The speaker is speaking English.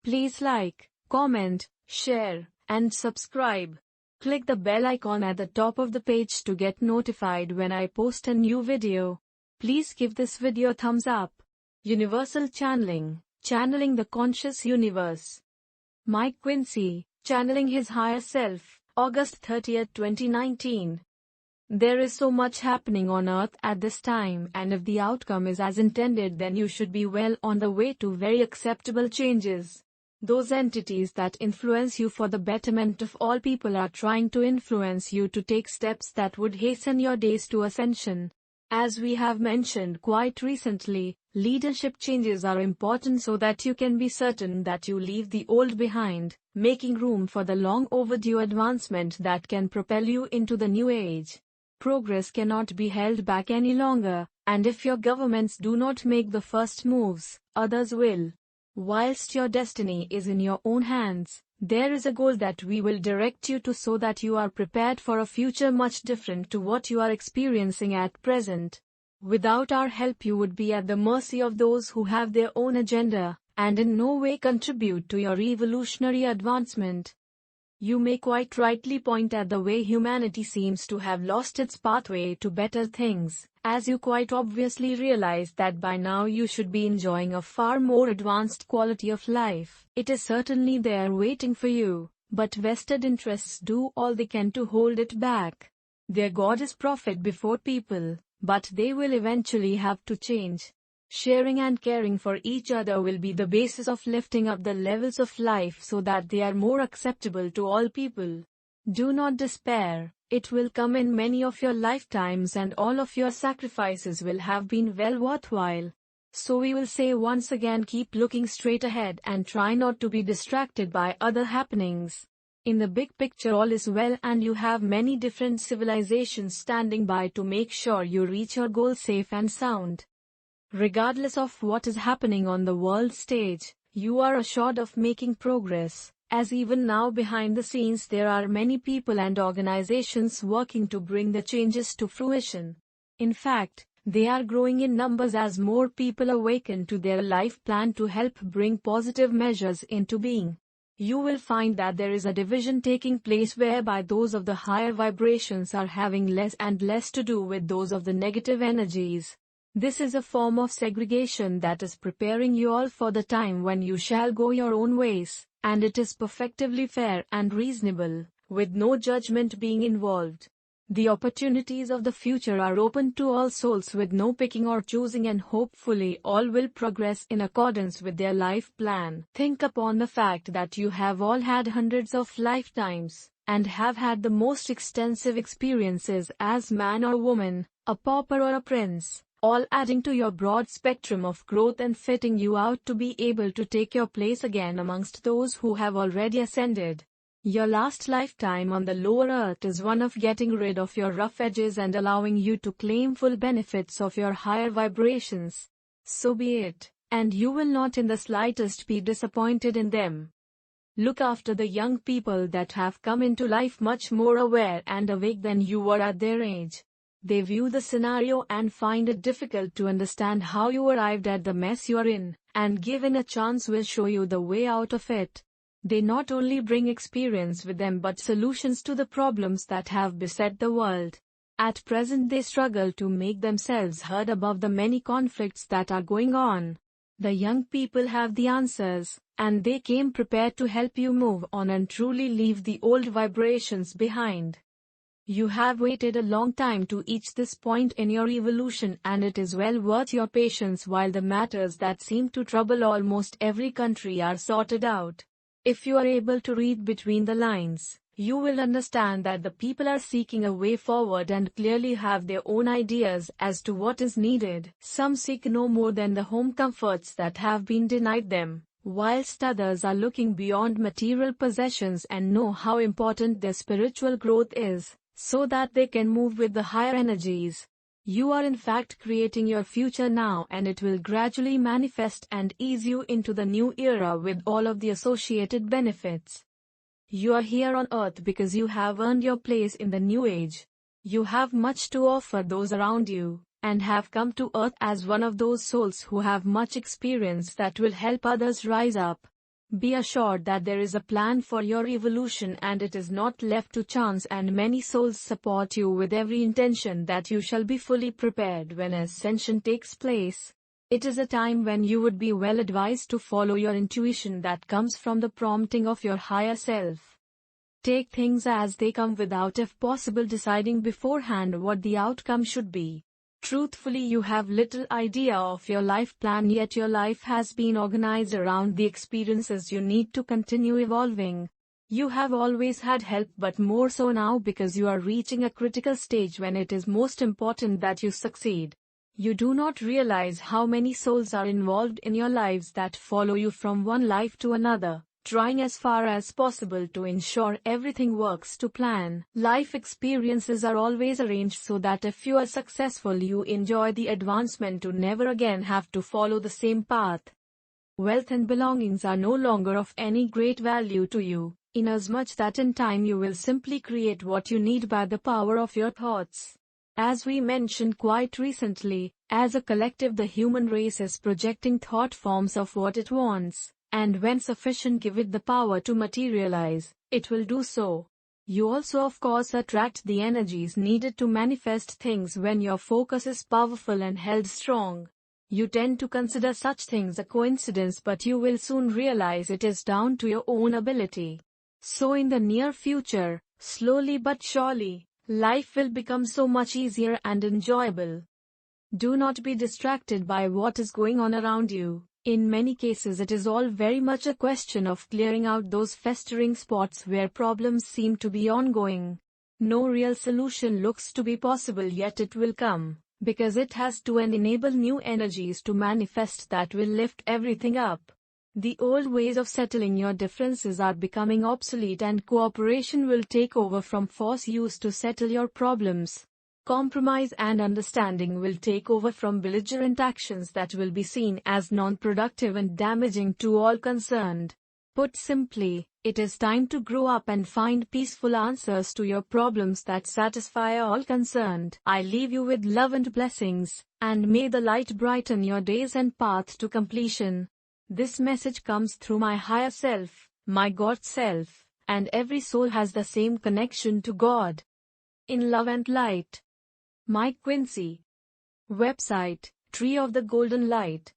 Please like, comment, share, and subscribe. Click the bell icon at the top of the page to get notified when I post a new video. Please give this video a thumbs up. Universal Channeling, channeling the conscious universe. Mike Quinsey, channeling his higher self, August 30, 2019. There is so much happening on Earth at this time, and if the outcome is as intended, then you should be well on the way to very acceptable changes. Those entities that influence you for the betterment of all people are trying to influence you to take steps that would hasten your days to ascension. As we have mentioned quite recently, leadership changes are important so that you can be certain that you leave the old behind, making room for the long overdue advancement that can propel you into the new age. Progress cannot be held back any longer, and if your governments do not make the first moves, others will. Whilst your destiny is in your own hands, there is a goal that we will direct you to so that you are prepared for a future much different to what you are experiencing at present. Without our help, you would be at the mercy of those who have their own agenda, and in no way contribute to your evolutionary advancement. You may quite rightly point at the way humanity seems to have lost its pathway to better things, as you quite obviously realize that by now you should be enjoying a far more advanced quality of life. It is certainly there waiting for you, but vested interests do all they can to hold it back. Their God is profit before people, but they will eventually have to change. Sharing and caring for each other will be the basis of lifting up the levels of life so that they are more acceptable to all people. Do not despair, it will come in many of your lifetimes and all of your sacrifices will have been well worthwhile. So we will say once again, keep looking straight ahead and try not to be distracted by other happenings. In the big picture, all is well and you have many different civilizations standing by to make sure you reach your goal safe and sound. Regardless of what is happening on the world stage, you are assured of making progress, as even now behind the scenes there are many people and organizations working to bring the changes to fruition. In fact, they are growing in numbers as more people awaken to their life plan to help bring positive measures into being. You will find that there is a division taking place whereby those of the higher vibrations are having less and less to do with those of the negative energies. This is a form of segregation that is preparing you all for the time when you shall go your own ways, and it is perfectly fair and reasonable, with no judgment being involved. The opportunities of the future are open to all souls with no picking or choosing, and hopefully all will progress in accordance with their life plan. Think upon the fact that you have all had hundreds of lifetimes, and have had the most extensive experiences as man or woman, a pauper or a prince, all adding to your broad spectrum of growth and fitting you out to be able to take your place again amongst those who have already ascended. Your last lifetime on the lower earth is one of getting rid of your rough edges and allowing you to claim full benefits of your higher vibrations. So be it, and you will not in the slightest be disappointed in them. Look after the young people that have come into life much more aware and awake than you were at their age. They view the scenario and find it difficult to understand how you arrived at the mess you are in, and given a chance will show you the way out of it. They not only bring experience with them but solutions to the problems that have beset the world. At present they struggle to make themselves heard above the many conflicts that are going on. The young people have the answers, and they came prepared to help you move on and truly leave the old vibrations behind. You have waited a long time to reach this point in your evolution, and it is well worth your patience while the matters that seem to trouble almost every country are sorted out. If you are able to read between the lines, you will understand that the people are seeking a way forward and clearly have their own ideas as to what is needed. Some seek no more than the home comforts that have been denied them, whilst others are looking beyond material possessions and know how important their spiritual growth is, so that they can move with the higher energies. You are in fact creating your future now, and it will gradually manifest and ease you into the new era with all of the associated benefits. You are here on earth because you have earned your place in the new age. You have much to offer those around you, and have come to earth as one of those souls who have much experience that will help others rise up. Be assured that there is a plan for your evolution and it is not left to chance, and many souls support you with every intention that you shall be fully prepared when ascension takes place. It is a time when you would be well advised to follow your intuition that comes from the prompting of your higher self. Take things as they come without, if possible, deciding beforehand what the outcome should be. Truthfully, you have little idea of your life plan, yet your life has been organized around the experiences you need to continue evolving. You have always had help, but more so now because you are reaching a critical stage when it is most important that you succeed. You do not realize how many souls are involved in your lives that follow you from one life to another, trying as far as possible to ensure everything works to plan. Life experiences are always arranged so that if you are successful, you enjoy the advancement to never again have to follow the same path. Wealth and belongings are no longer of any great value to you, inasmuch that in time you will simply create what you need by the power of your thoughts. As we mentioned quite recently, as a collective the human race is projecting thought forms of what it wants. And when sufficient, give it the power to materialize, it will do so. You also of course attract the energies needed to manifest things when your focus is powerful and held strong. You tend to consider such things a coincidence, but you will soon realize it is down to your own ability. So in the near future, slowly but surely, life will become so much easier and enjoyable. Do not be distracted by what is going on around you. In many cases it is all very much a question of clearing out those festering spots where problems seem to be ongoing. No real solution looks to be possible, yet it will come, because it has to, and enable new energies to manifest that will lift everything up. The old ways of settling your differences are becoming obsolete, and cooperation will take over from force used to settle your problems. Compromise and understanding will take over from belligerent actions that will be seen as non-productive and damaging to all concerned. Put simply, it is time to grow up and find peaceful answers to your problems that satisfy all concerned. I leave you with love and blessings, and may the light brighten your days and path to completion. This message comes through my higher self, my God self, and every soul has the same connection to God. In love and light. Mike Quinsey. Website, Tree of the Golden Light.